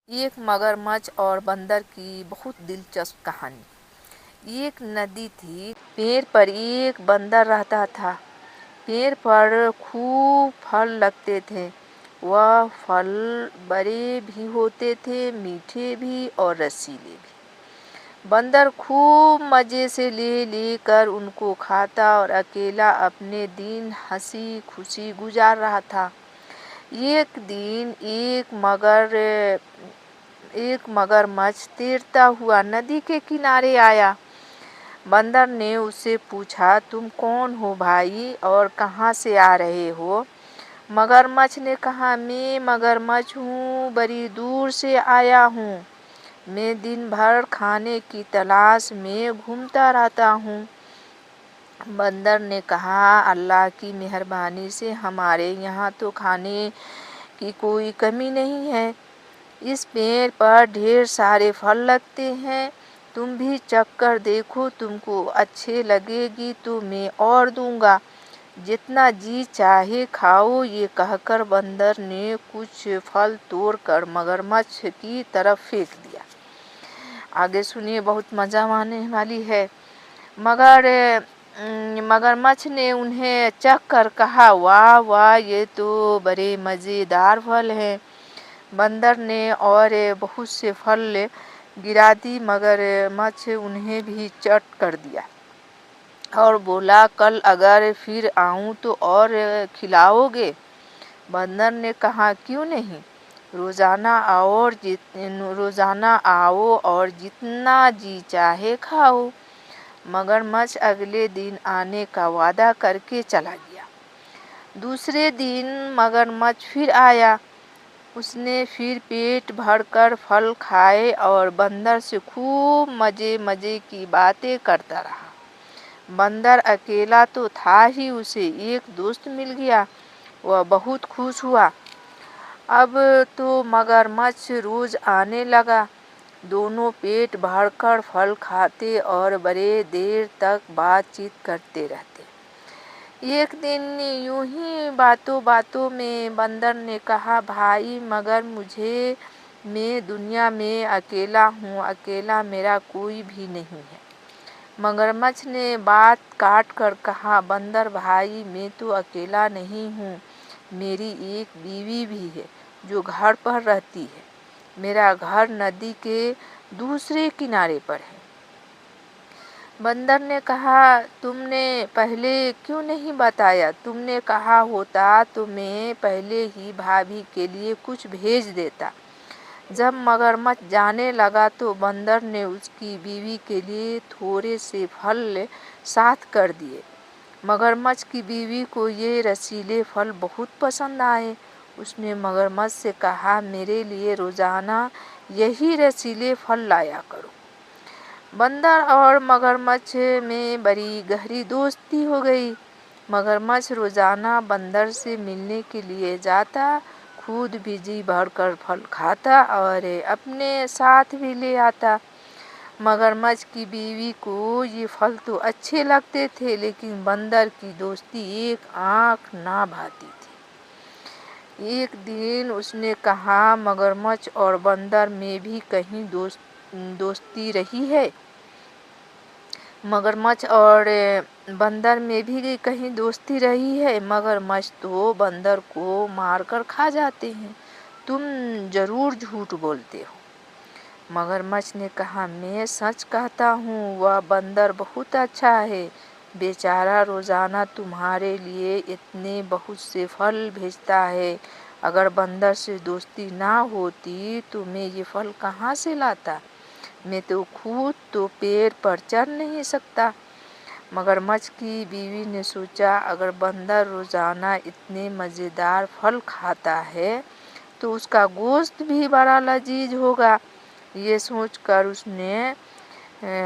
ایک मगरमच्छ और बंदर की बहुत दिलचस्प कहानी। एक नदी थी। पेड़ पर एक बंदर रहता था। पेड़ पर खूब फल लगते थे। वह फल बड़े भी होते थे, मीठे भी और रसीले भी। बंदर खूब मजे से ले लेकर उनको खाता और अकेला अपने दिन हंसी खुशी गुजार रहा था। एक दिन एक मगरमच्छ तैरता हुआ नदी के किनारे आया। बंदर ने उससे पूछा, तुम कौन हो भाई और कहाँ से आ रहे हो? मगरमच्छ ने कहा, मैं मगरमच्छ हूँ, बड़ी दूर से आया हूँ। मैं दिन भर खाने की तलाश में घूमता रहता हूँ। बंदर ने कहा, अल्लाह की मेहरबानी से हमारे यहाँ तो खाने की कोई कमी नहीं है। इस पेड़ पर ढेर सारे फल लगते हैं। तुम भी चख कर देखो, तुमको अच्छे लगेगी तो मैं और दूंगा। जितना जी चाहे खाओ। ये कहकर बंदर ने कुछ फल तोड़कर मगरमच्छ की तरफ फेंक दिया। आगे सुनिए, बहुत मजा आने वाली है। मगरमच्छ ने उन्हें चख कर कहा, वाह वाह, ये तो बड़े मज़ेदार फल हैं। बंदर ने और बहुत से फल गिरा दी। मगरमच्छ उन्हें भी चट कर दिया और बोला, कल अगर फिर आऊं तो और खिलाओगे? बंदर ने कहा, क्यों नहीं, रोजाना आओ और जितना जी चाहे खाओ। मगरमच्छ अगले दिन आने का वादा करके चला गया। दूसरे दिन मगरमच्छ फिर आया। उसने फिर पेट भरकर फल खाए और बंदर से खूब मजे मजे की बातें करता रहा। बंदर अकेला तो था ही, उसे एक दोस्त मिल गया। वह बहुत खुश हुआ। अब तो मगरमच्छ रोज आने लगा। दोनों पेट भरकर फल खाते और बड़े देर तक बातचीत करते रहते। एक दिन यूं ही बातों बातों में बंदर ने कहा, भाई मगर मैं दुनिया में अकेला हूँ, अकेला मेरा कोई भी नहीं है। मगरमच्छ ने बात काट कर कहा, बंदर भाई, मैं तो अकेला नहीं हूँ, मेरी एक बीवी भी है जो घर पर रहती है। मेरा घर नदी के दूसरे किनारे पर है। बंदर ने कहा, तुमने पहले क्यों नहीं बताया? तुमने कहा होता तो मैं पहले ही भाभी के लिए कुछ भेज देता। जब मगरमच्छ जाने लगा तो बंदर ने उसकी बीवी के लिए थोड़े से फल साथ कर दिए। मगरमच्छ की बीवी को ये रसीले फल बहुत पसंद आए। उसने मगरमच्छ से कहा, मेरे लिए रोजाना यही रसीले फल लाया करो। बंदर और मगरमच्छ में बड़ी गहरी दोस्ती हो गई। मगरमच्छ रोजाना बंदर से मिलने के लिए जाता, खुद भी जी भरकर फल खाता और अपने साथ भी ले आता। मगरमच्छ की बीवी को ये फल तो अच्छे लगते थे, लेकिन बंदर की दोस्ती एक आंख ना भाती थी। एक दिन उसने कहा, मगरमच्छ और बंदर में भी कहीं दोस्ती रही है? मगरमच्छ और बंदर में भी कहीं दोस्ती रही है? मगरमच्छ तो बंदर को मारकर खा जाते हैं, तुम जरूर झूठ बोलते हो। मगरमच्छ ने कहा, मैं सच कहता हूँ, वह बंदर बहुत अच्छा है। बेचारा रोजाना तुम्हारे लिए इतने बहुत से फल भेजता है। अगर बंदर से दोस्ती ना होती तो मैं ये फल कहाँ से लाता? मैं तो खुद तो पेड़ पर चढ़ नहीं सकता। मगरमच्छ की बीवी ने सोचा, अगर बंदर रोजाना इतने मज़ेदार फल खाता है तो उसका गोश्त भी बड़ा लजीज होगा। ये सोचकर उसने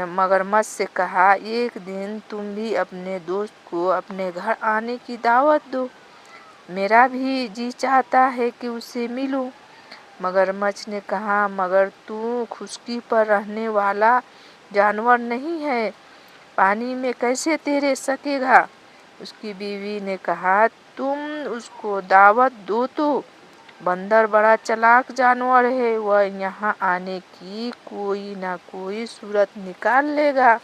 मगरमच्छ से कहा, एक दिन तुम भी अपने दोस्त को अपने घर आने की दावत दो। मेरा भी जी चाहता है कि उससे मिलूं। मगरमच्छ ने कहा, मगर तू खुशकी पर रहने वाला जानवर नहीं है, पानी में कैसे तैर सकेगा? उसकी बीवी ने कहा, तुम उसको दावत दो तो बंदर बड़ा चालाक जानवर है, वह यहाँ आने की कोई ना कोई सूरत निकाल लेगा।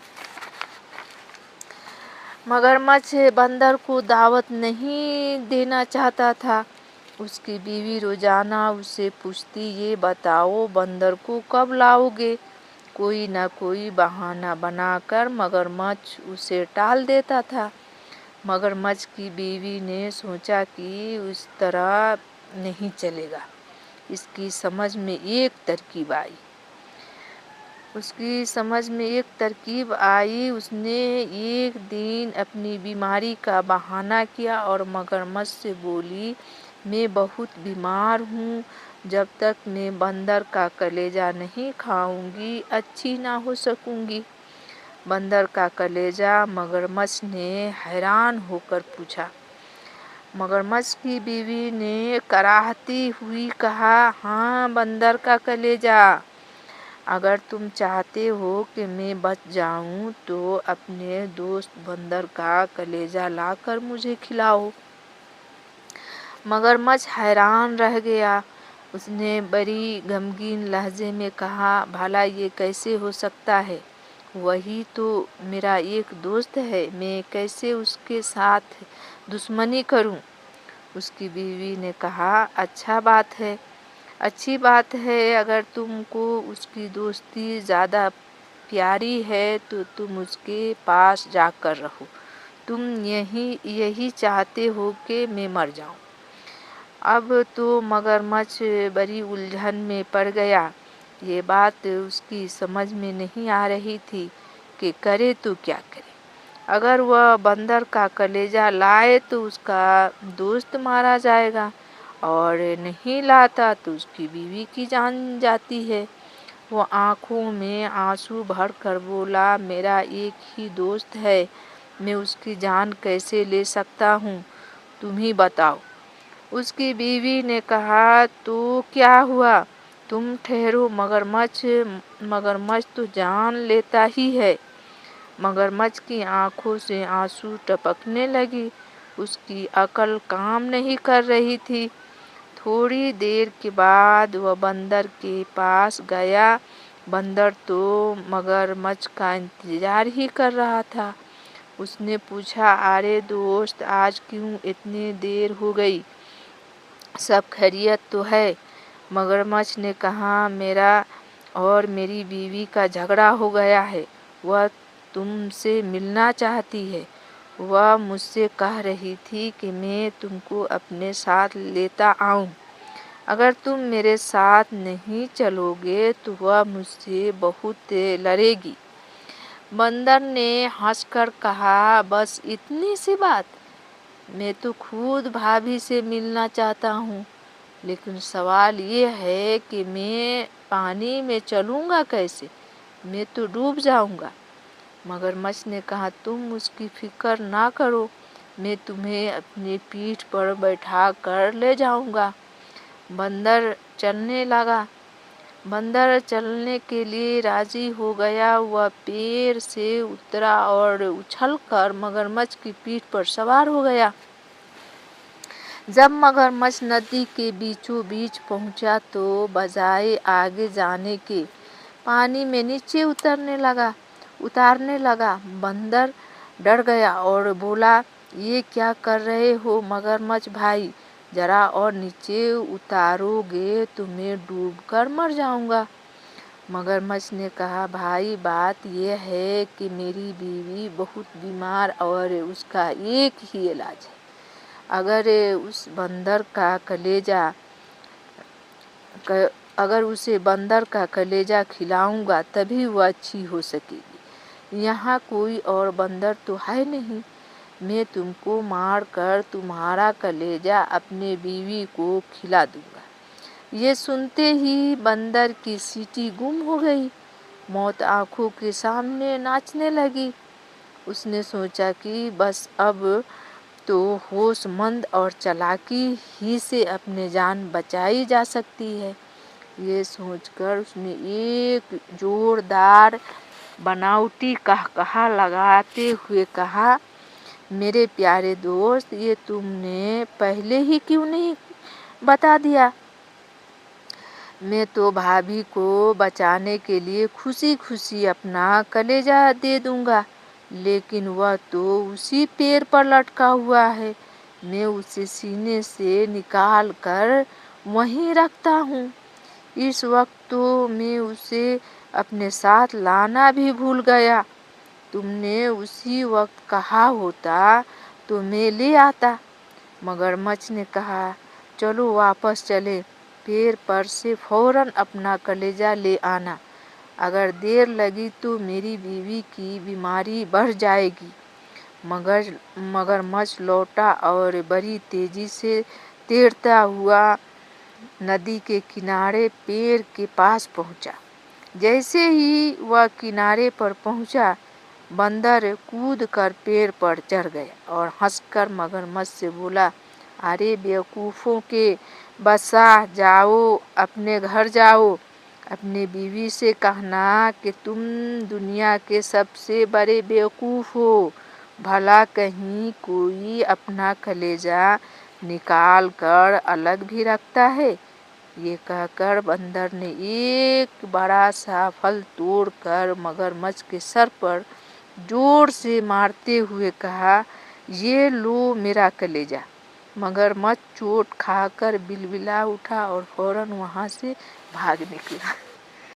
मगरमच्छ बंदर को दावत नहीं देना चाहता था। उसकी बीवी रोजाना उससे पूछती, ये बताओ बंदर को कब लाओगे? कोई ना कोई बहाना बनाकर मगरमच्छ उसे टाल देता था। मगरमच्छ की बीवी ने सोचा कि उस तरह नहीं चलेगा। उसकी समझ में एक तरकीब आई। उसने एक दिन अपनी बीमारी का बहाना किया और मगरमच्छ से बोली, मैं बहुत बीमार हूँ, जब तक मैं बंदर का कलेजा नहीं खाऊंगी अच्छी ना हो सकूंगी। बंदर का कलेजा? मगरमच्छ ने हैरान होकर पूछा। मगरमच्छ की बीवी ने कराहती हुई कहा, हाँ, बंदर का कलेजा। अगर तुम चाहते हो कि मैं बच जाऊं तो अपने दोस्त बंदर का कलेजा लाकर मुझे खिलाओ। मगरमच्छ हैरान रह गया। उसने बड़ी गमगीन लहजे में कहा, भला ये कैसे हो सकता है? वही तो मेरा एक दोस्त है, मैं कैसे उसके साथ दुश्मनी करूं? उसकी बीवी ने कहा, अच्छी बात है। अगर तुमको उसकी दोस्ती ज़्यादा प्यारी है तो तुम उसके पास जाकर रहो। तुम यही चाहते हो कि मैं मर जाऊं। अब तो मगरमच्छ बड़ी उलझन में पड़ गया। ये बात उसकी समझ में नहीं आ रही थी कि करे तो क्या करे। अगर वह बंदर का कलेजा लाए तो उसका दोस्त मारा जाएगा, और नहीं लाता तो उसकी बीवी की जान जाती है। वो आंखों में आंसू भर कर बोला, मेरा एक ही दोस्त है, मैं उसकी जान कैसे ले सकता हूँ, तुम ही बताओ। उसकी बीवी ने कहा, तो क्या हुआ? तुम ठहरो, मगरमच्छ तो जान लेता ही है। मगरमच्छ की आंखों से आंसू टपकने लगी। उसकी अकल काम नहीं कर रही थी। थोड़ी देर के बाद वह बंदर के पास गया। बंदर तो मगरमच्छ का इंतजार ही कर रहा था। उसने पूछा, अरे दोस्त, आज क्यों इतनी देर हो गई? सब खैरियत तो है? मगरमच्छ ने कहा, मेरा और मेरी बीवी का झगड़ा हो गया है। वह तुमसे मिलना चाहती है। वह मुझसे कह रही थी कि मैं तुमको अपने साथ लेता आऊं। अगर तुम मेरे साथ नहीं चलोगे तो वह मुझसे बहुत लड़ेगी। बंदर ने हंसकर कहा, बस इतनी सी बात? मैं तो खुद भाभी से मिलना चाहता हूँ, लेकिन सवाल ये है कि मैं पानी में चलूँगा कैसे? मैं तो डूब जाऊँगा। मगरमच्छ ने कहा, तुम उसकी फिक्र ना करो, मैं तुम्हें अपनी पीठ पर बैठा कर ले जाऊँगा। बंदर चलने के लिए राजी हो गया। वह पेड़ से उतरा और उछलकर मगरमच्छ की पीठ पर सवार हो गया। जब मगरमच्छ नदी के बीचों बीच पहुंचा तो बजाय आगे जाने के पानी में नीचे उतारने लगा। बंदर डर गया और बोला, ये क्या कर रहे हो मगरमच्छ भाई? जरा और नीचे उतारोगे तो मैं डूबकर मर जाऊंगा। मगरमच्छ ने कहा, भाई, बात यह है कि मेरी बीवी बहुत बीमार और उसका एक ही इलाज है। अगर उसे बंदर का कलेजा खिलाऊंगा तभी वह अच्छी हो सकेगी। यहाँ कोई और बंदर तो है नहीं। मैं तुमको मार कर तुम्हारा कलेजा अपने बीवी को खिला दूंगा। ये सुनते ही बंदर की सीटी गुम हो गई। मौत आंखों के सामने नाचने लगी। उसने सोचा कि बस अब तो होशमंद और चालाकी ही से अपने जान बचाई जा सकती है। ये सोचकर उसने एक जोरदार बनावटी कहकहा लगाते हुए कहा, मेरे प्यारे दोस्त, ये तुमने पहले ही क्यों नहीं बता दिया? मैं तो भाभी को बचाने के लिए खुशी खुशी अपना कलेजा दे दूंगा, लेकिन वह तो उसी पेड़ पर लटका हुआ है। मैं उसे सीने से निकाल कर वहीं रखता हूँ। इस वक्त तो मैं उसे अपने साथ लाना भी भूल गया। तुमने उसी वक्त कहा होता तो मैं ले आता। मगरमच्छ ने कहा, चलो वापस चले, पेड़ पर से फौरन अपना कलेजा ले आना। अगर देर लगी तो मेरी बीवी की बीमारी बढ़ जाएगी। मगरमच्छ लौटा और बड़ी तेजी से तैरता हुआ नदी के किनारे पेड़ के पास पहुंचा। जैसे ही वह किनारे पर पहुंचा, बंदर कूद कर पेड़ पर चढ़ गया और हंसकर मगरमच्छ से बोला, अरे बेवकूफ़ों के बसा जाओ, अपने घर जाओ। अपनी बीवी से कहना कि तुम दुनिया के सबसे बड़े बेवकूफ़ हो। भला कहीं कोई अपना कलेजा निकाल कर अलग भी रखता है। ये कहकर बंदर ने एक बड़ा सा फल तोड़कर मगरमच्छ के सर पर जोर से मारते हुए कहा, ये लो मेरा कलेजा। मगरमच्छ चोट खाकर बिलबिला उठा और फौरन वहाँ से भाग निकला।